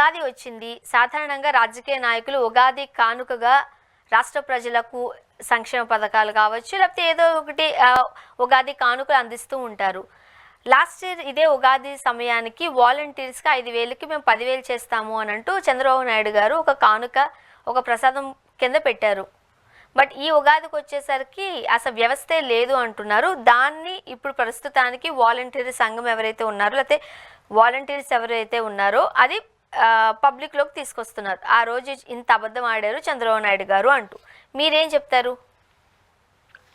ఉగాది వచ్చింది. సాధారణంగా రాజకీయ నాయకులు ఉగాది కానుకగా రాష్ట్ర ప్రజలకు సంక్షేమ పథకాలు కావచ్చు, లేకపోతే ఏదో ఒకటి ఉగాది కానుకలు అందిస్తూ ఉంటారు. లాస్ట్ ఇయర్ ఇదే ఉగాది సమయానికి వాలంటీర్స్కి 5,000కి మేము 10,000 చేస్తాము అని అంటూ చంద్రబాబు నాయుడు గారు ఒక కానుక, ఒక ప్రసాదం కింద పెట్టారు. బట్ ఈ ఉగాదికి వచ్చేసరికి అసలు వ్యవస్థే లేదు అంటున్నారు. దాన్ని ఇప్పుడు ప్రస్తుతానికి వాలంటీర్ సంఘం ఎవరైతే ఉన్నారో, లేకపోతే వాలంటీర్స్ ఎవరైతే ఉన్నారో అది పబ్లిక్లోకి తీసుకొస్తున్నారు. ఆ రోజు ఇంత అబద్ధం ఆడారు చంద్రబాబు నాయుడు గారు అంటూ మీరేం చెప్తారు?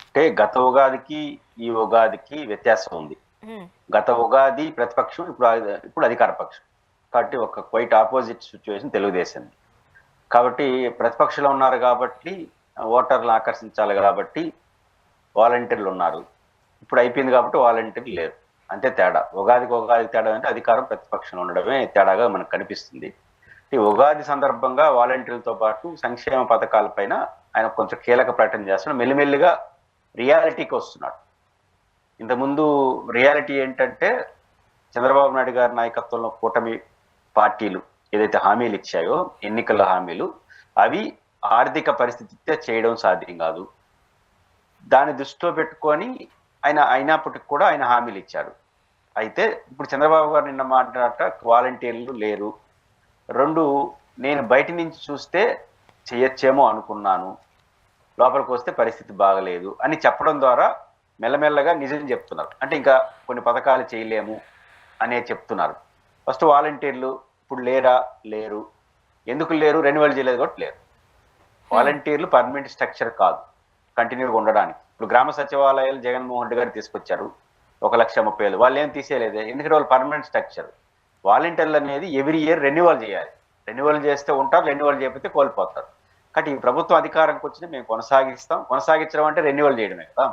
అంటే గత ఉగాదికి ఈ ఉగాదికి వ్యత్యాసం ఉంది. గత ఉగాది ప్రతిపక్షం, ఇప్పుడు అధికార పక్షం. కాబట్టి ఒక క్వైట్ ఆపోజిట్ సిచ్యువేషన్ తెలుగుదేశం. కాబట్టి ప్రతిపక్షంలో ఉన్నారు కాబట్టి ఓటర్లు ఆకర్షించాలి కాబట్టి వాలంటీర్లు ఉన్నారు. ఇప్పుడు అయిపోయింది కాబట్టి వాలంటీర్లు లేరు. అంతే తేడా. ఉగాది తేడా అంటే అధికారం ప్రతిపక్షంలో ఉండడమే తేడాగా మనకు కనిపిస్తుంది. ఈ ఉగాది సందర్భంగా వాలంటీర్లతో పాటు సంక్షేమ పథకాలపైన ఆయన కొంచెం కీలక ప్రకటన చేస్తున్నాడు. మెల్లిమెల్లిగా రియాలిటీకి వస్తున్నాడు. ఇంతకుముందు రియాలిటీ ఏంటంటే చంద్రబాబు నాయుడు గారి నాయకత్వంలో కూటమి పార్టీలు ఏదైతే హామీలు ఇచ్చాయో, ఎన్నికల హామీలు, అవి ఆర్థిక పరిస్థితి చేయడం సాధ్యం కాదు. దాన్ని దృష్టిలో పెట్టుకొని ఆయన అయినప్పటికి కూడా ఆయన హామీలు ఇచ్చారు. అయితే ఇప్పుడు చంద్రబాబు గారు నిన్న మాట్లాడట వాలంటీర్లు లేరు. 2, నేను బయట నుంచి చూస్తే చేయొచ్చేమో అనుకున్నాను, లోపలికి వస్తే పరిస్థితి బాగలేదు అని చెప్పడం ద్వారా మెల్లమెల్లగా నిజం చెప్తున్నారు. అంటే ఇంకా కొన్ని పథకాలు చేయలేము అనే చెప్తున్నారు. ఫస్ట్ వాలంటీర్లు ఇప్పుడు లేరు. ఎందుకు లేరు? రెన్యువల్ చేయలేదు కాబట్టి లేరు. వాలంటీర్లు పర్మనెంట్ స్ట్రక్చర్ కాదు, కంటిన్యూగా ఉండడానికి. ఇప్పుడు గ్రామ సచివాలయాలు జగన్మోహన్ రెడ్డి గారు తీసుకొచ్చారు, 1,30,000. వాళ్ళు ఏం తీసేయలేదు, ఎందుకంటే వాళ్ళు పర్మనెంట్ స్ట్రక్చర్. వాలంటీర్లు అనేది ఎవ్రీ ఇయర్ రెన్యువల్ చేయాలి. రెన్యువల్ చేస్తే ఉంటారు, రెన్యువల్ చేయకపోతే కోల్పోతారు. కాబట్టి ఈ ప్రభుత్వం అధికారంకి వచ్చిన మేము కొనసాగించడం అంటే రెన్యువల్ చేయడమే కదా.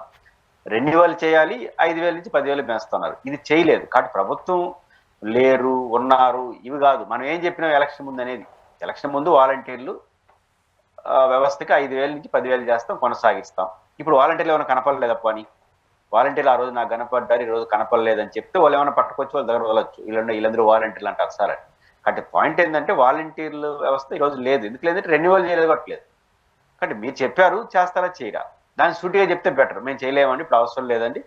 రెన్యువల్ చేయాలి, 5,000 నుంచి 10,000 పెంచుతున్నారు. ఇది చేయలేదు. కాబట్టి ప్రభుత్వం లేరు, ఉన్నారు, ఇవి కాదు. మనం ఏం చెప్పినాం ఎలక్షన్ ముందు అనేది. ఎలక్షన్ ముందు వాలంటీర్లు వ్యవస్థకి 5,000 నుంచి 10,000 చేస్తాం, కొనసాగిస్తాం. ఇప్పుడు వాలంటీర్లు ఏమైనా కనపడలేదప్ప అని, వాలంటీర్లు ఆ రోజు నాకు కనపడ్డారు, ఈ రోజు కనపడలేదని చెప్తే వాళ్ళు ఏమైనా పట్టుకొచ్చి వాళ్ళ దగ్గర వదలొచ్చు. వీళ్ళందరూ వాలంటీర్లు అంటారు సార్ అని. కాబట్టి పాయింట్ ఏంటంటే వాలంటీర్లు వ్యవస్థ ఈరోజు లేదు. ఎందుకు లేదంటే రెన్యువల్ చేయలేదు కొట్టలేదు. కాబట్టి మీరు చెప్పారు, చేస్తారా చేయరా, దాన్ని సూటిగా చెప్తే బెటర్. మేము చేయలేమండి, ఇప్పుడు అవసరం లేదండి,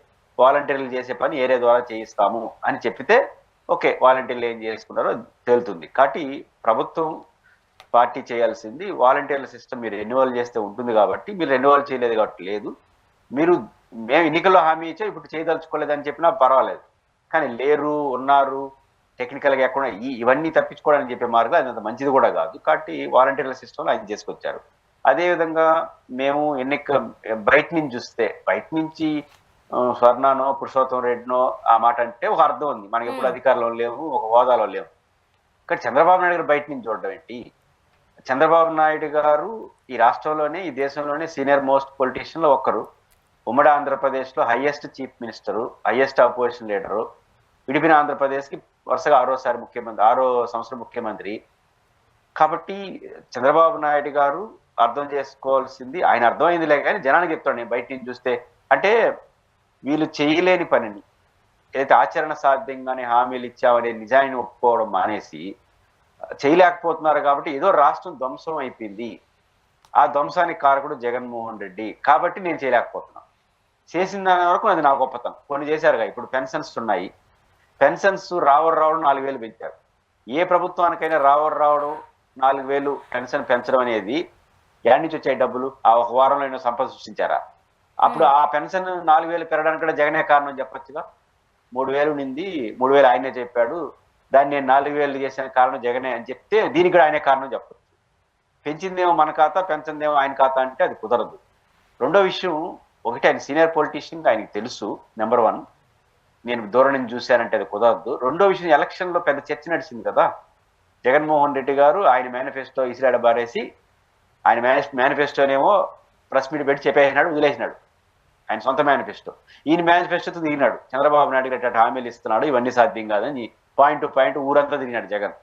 వాలంటీర్లు చేసే పని ఏరియా ద్వారా చేయిస్తాము అని చెప్పితే ఓకే, వాలంటీర్లు ఏం చేసుకున్నారో తేలుతుంది. కాబట్టి ప్రభుత్వం పార్టీ చేయాల్సింది వాలంటీర్ల సిస్టమ్ మీరు రెన్యువల్ చేస్తే ఉంటుంది కాబట్టి, మీరు రెన్యువల్ చేయలేదు కాబట్టి లేదు. మేము ఎన్నికల్లో హామీ ఇచ్చా, ఇప్పుడు చేయదలుచుకోలేదని చెప్పినా పర్వాలేదు. కానీ లేరు, ఉన్నారు, టెక్నికల్గా ఎక్కడ ఇవన్నీ తప్పించుకోవడానికి చెప్పే మార్గం అది మంచిది కూడా కాదు. కాబట్టి వాలంటీర్ల సిస్టంలో ఆయన చేసుకొచ్చారు. అదేవిధంగా మేము బయట నుంచి చూస్తే, బయట నుంచి స్వర్ణనో పురుషోత్తం రెడ్డినో ఆ మాట అంటే ఒక అర్థం ఉంది. మనకి ఎప్పుడు అధికారంలో లేవు, ఒక హోదాలో లేవు. కానీ చంద్రబాబు నాయుడు గారు బయట నుంచి చూడడం ఏంటి? చంద్రబాబు నాయుడు గారు ఈ రాష్ట్రంలోనే, ఈ దేశంలోనే సీనియర్ మోస్ట్ పొలిటీషియన్లో ఒకరు. ఉమ్మడి ఆంధ్రప్రదేశ్లో highest chief minister, highest opposition leader. విడిపిన ఆంధ్రప్రదేశ్కి వరుసగా 6 సంవత్సరం ముఖ్యమంత్రి. కాబట్టి చంద్రబాబు నాయుడు గారు అర్థం చేసుకోవాల్సింది, ఆయన అర్థమైందిలే కానీ జనానికి చెప్తాడు నేను బయట నుంచి చూస్తే. అంటే వీళ్ళు చేయలేని పనిని, ఏదైతే ఆచరణ సాధ్యంగానే హామీలు ఇచ్చామనే నిజాన్ని ఒప్పుకోవడం మానేసి చేయలేకపోతున్నారు. కాబట్టి ఏదో రాష్ట్రం ధ్వంసం అయిపోయింది, ఆ ధ్వంసానికి కారకుడు జగన్మోహన్ రెడ్డి, కాబట్టి నేను చేయలేకపోతున్నాను. చేసిన దాని వరకు అది నా గొప్పతనం. కొన్ని చేశారుగా. ఇప్పుడు పెన్షన్స్ ఉన్నాయి, పెన్షన్స్ రావడం 4,000 పెంచారు. ఏ ప్రభుత్వానికైనా రావడం 4,000 పెన్షన్ పెంచడం అనేది ఎక్కడి నుంచి వచ్చాయి డబ్బులు? ఆ ఒక వారంలో అయినా సంపద సృష్టించారా? అప్పుడు ఆ పెన్షన్ 4,000 పెరగడానికి కూడా జగనే కారణం చెప్పొచ్చుగా. 3,000 నింది 3,000 ఆయనే చెప్పాడు, దాన్ని నేను 4,000 చేసిన కారణం జగనే అని చెప్తే దీనికి కూడా ఆయనే కారణం చెప్పచ్చు. పెంచిందేమో మన ఖాతా, పెంచిందేమో ఆయన ఖాతా అంటే అది కుదరదు. రెండో విషయం, ఒకటి ఆయన సీనియర్ పొలిటీషియన్, ఆయనకి తెలుసు. నెంబర్ 1, నేను దూరం నుంచి చూశానంటే అది కుదరదు. రెండో విషయం, ఎలక్షన్లో పెద్ద చర్చ నడిచింది కదా. జగన్మోహన్ రెడ్డి గారు ఆయన మేనిఫెస్టో ఇసిరాడ బారేసి, ఆయన మేనిఫెస్టోనేమో ప్రెస్ మీట్ పెట్టి చెప్పేసినాడు, వదిలేసినాడు ఆయన సొంత మేనిఫెస్టో. ఈయన మేనిఫెస్టోతో దిగినాడు, చంద్రబాబు నాయుడు గారు హామీలు ఇస్తున్నాడు, ఇవన్నీ సాధ్యం కాదని పాయింట్ టు పాయింట్ ఊరంతా తిరిగినాడు జగన్.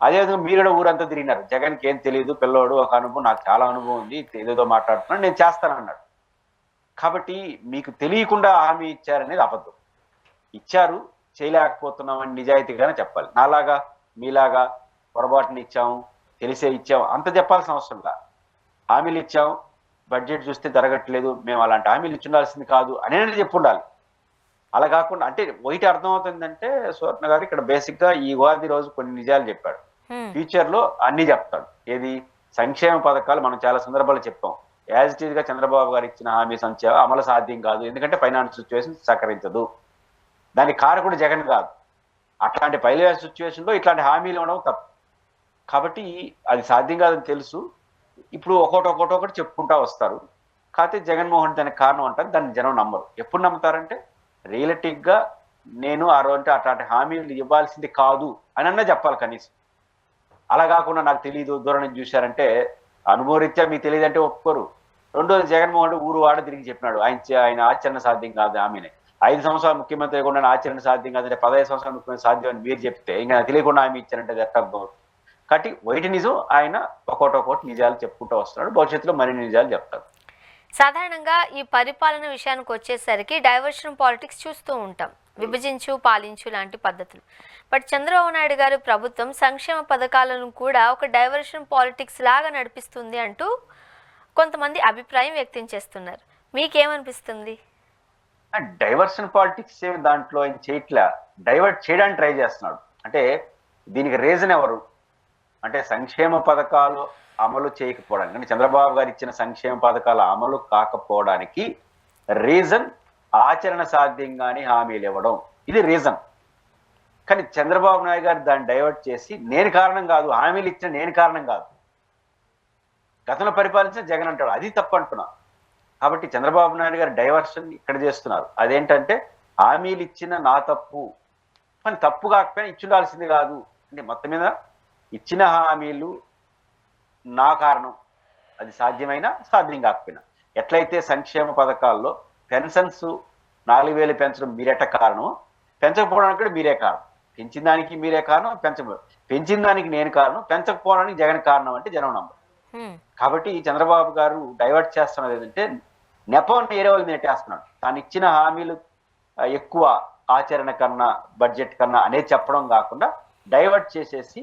అదేవిధంగా మీరు కూడా ఊరంతా తిరిగినారు. జగన్కి ఏం తెలియదు, పిల్లోడు, ఒక అనుభవం, నాకు చాలా అనుభవం ఉంది, ఏదేదో మాట్లాడుతున్నాడు, నేను చేస్తానన్నాడు. కాబట్టి మీకు తెలియకుండా హామీ ఇచ్చారనేది అబద్ధం. ఇచ్చారు, చేయలేకపోతున్నామని నిజాయితీగానే చెప్పాలి. నాలాగా మీలాగా పొరపాటుని ఇచ్చాం, తెలిసే ఇచ్చాం అంత చెప్పాల్సిన అవసరం లేదు. హామీలు ఇచ్చాం, బడ్జెట్ చూస్తే జరగట్లేదు, మేము అలాంటి హామీలు ఇచ్చుండాల్సింది కాదు అనేది చెప్పు ఉండాలి. అలా కాకుండా అంటే ఒకటి అర్థమవుతుందంటే సువర్ణ గారు ఇక్కడ బేసిక్ గా ఈ ఉగాది రోజు కొన్ని నిజాలు చెప్పాడు. ఫ్యూచర్ లో అన్ని చెప్తాడు. ఏది సంక్షేమ పథకాలు మనం చాలా సందర్భాలు చెప్పాం. యాజ్ ఇట్ ఈజ్ గా చంద్రబాబు గారు ఇచ్చిన హామీ సంక్షేమ అమలు సాధ్యం కాదు, ఎందుకంటే ఫైనాన్స్ సిచ్యువేషన్ సహకరించదు. దానికి కారకుడు జగన్ కాదు. అట్లాంటి ఫైనాన్స్ సిచ్యువేషన్ లో ఇట్లాంటి హామీలు ఇవ్వడం తప్పు. కాబట్టి అది సాధ్యం కాదని తెలుసు. ఇప్పుడు ఒకటి చెప్పుకుంటా వస్తారు. కాకపోతే జగన్మోహన్ దానికి కారణం అంటారు, దాన్ని జనం నమ్మరు. ఎప్పుడు నమ్ముతారంటే రియలిటిక్ గా నేను ఆ రోజు అట్లాంటి హామీలు ఇవ్వాల్సింది కాదు అని అన్నా చెప్పాలి కనీసం. అలా కాకుండా నాకు తెలియదు, దూరం నుంచి చూశారంటే అనుభవరీత్యా మీకు తెలియదు అంటే ఒప్పుకోరు. రెండోది జగన్మోహన్ రెడ్డి ఊరు వాడ తిరిగి చెప్పినాడు ఆయన ఆచరణ సాధ్యం కాదు హామీని. 5 సంవత్సరాలు ముఖ్యమంత్రి కూడా ఆచరణ సాధ్యం కాదంటే 15 సంవత్సరాలు ముఖ్యమంత్రి సాధ్యం అని మీరు చెప్తే ఇంకా తెలియకుండా హామీ ఇచ్చారంటే అది ఎట్లా అర్థం. కాబట్టి వైటి నిజం ఆయన ఒక్కొక్కటి నిజాలు చెప్పుకుంటూ వస్తున్నాడు. భవిష్యత్తులో మరిన్ని నిజాలు చెప్తారు. సాధారణంగా ఈ పరిపాలన విషయానికి వచ్చేసరికి డైవర్షన్ పాలిటిక్స్ చూస్తూ ఉంటాం, విభజించు పాలించు లాంటి పద్ధతులు. బట్ చంద్రబాబు నాయుడు గారి ప్రభుత్వం సంక్షేమ పథకాలను కూడా ఒక డైవర్షన్ పాలిటిక్స్ లాగా నడిపిస్తుంది అంటూ కొంతమంది అభిప్రాయం వ్యక్తం చేస్తున్నారు. మీకేమనిపిస్తుంది? డైవర్షన్ పాలిటిక్స్ దాంట్లో ఆయన చేయట్లా, డైవర్ట్ చేయడానికి ట్రై చేస్తున్నాడు. అంటే దీనికి రీజన్ ఎవరు అంటే సంక్షేమ పథకాలు అమలు చేయకపోవడానికి, అంటే చంద్రబాబు గారు ఇచ్చిన సంక్షేమ పథకాల అమలు కాకపోవడానికి రీజన్ ఆచరణ సాధ్యంగానే హామీలు ఇవ్వడం, ఇది రీజన్. కానీ చంద్రబాబు నాయుడు గారు దాన్ని డైవర్ట్ చేసి నేను కారణం కాదు, హామీలు ఇచ్చిన నేను కారణం కాదు, గతంలో పరిపాలించిన జగన్ అంటాడు, అది తప్పు అంటున్నా. కాబట్టి చంద్రబాబు నాయుడు గారు డైవర్షన్ ఇక్కడ చేస్తున్నారు. అదేంటంటే హామీలు ఇచ్చిన నా తప్పు, కానీ తప్పు కాకపోయినా ఇచ్చుండాల్సింది కాదు. అంటే మొత్తం మీద ఇచ్చిన హామీలు నా కారణం, అది సాధ్యమైనా సాధ్యం కాకపోయినా. ఎట్లయితే సంక్షేమ పథకాల్లో పెన్షన్స్ 4,000 పెంచడం మీరెట్ట కారణం, పెంచకపోవడానికి కూడా మీరే కారణం. పెంచిన దానికి మీరే కారణం, పెంచిన దానికి నేను కారణం, పెంచకపోవడానికి జగన్ కారణం అంటే జనం నమ్మరు. కాబట్టి చంద్రబాబు గారు డైవర్ట్ చేస్తున్నది ఏంటంటే నెపం వేరే వాళ్ళు నెట్టేస్తున్నాడు. తాను ఇచ్చిన హామీలు ఎక్కువ ఆచరణ కన్నా బడ్జెట్ కన్నా అనేది చెప్పడం కాకుండా డైవర్ట్ చేసేసి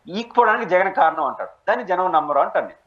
ఈక్కోవడానికి జగన్ కారణం అంటాడు. దాన్ని జనం నమ్మరు అంటాను నేను.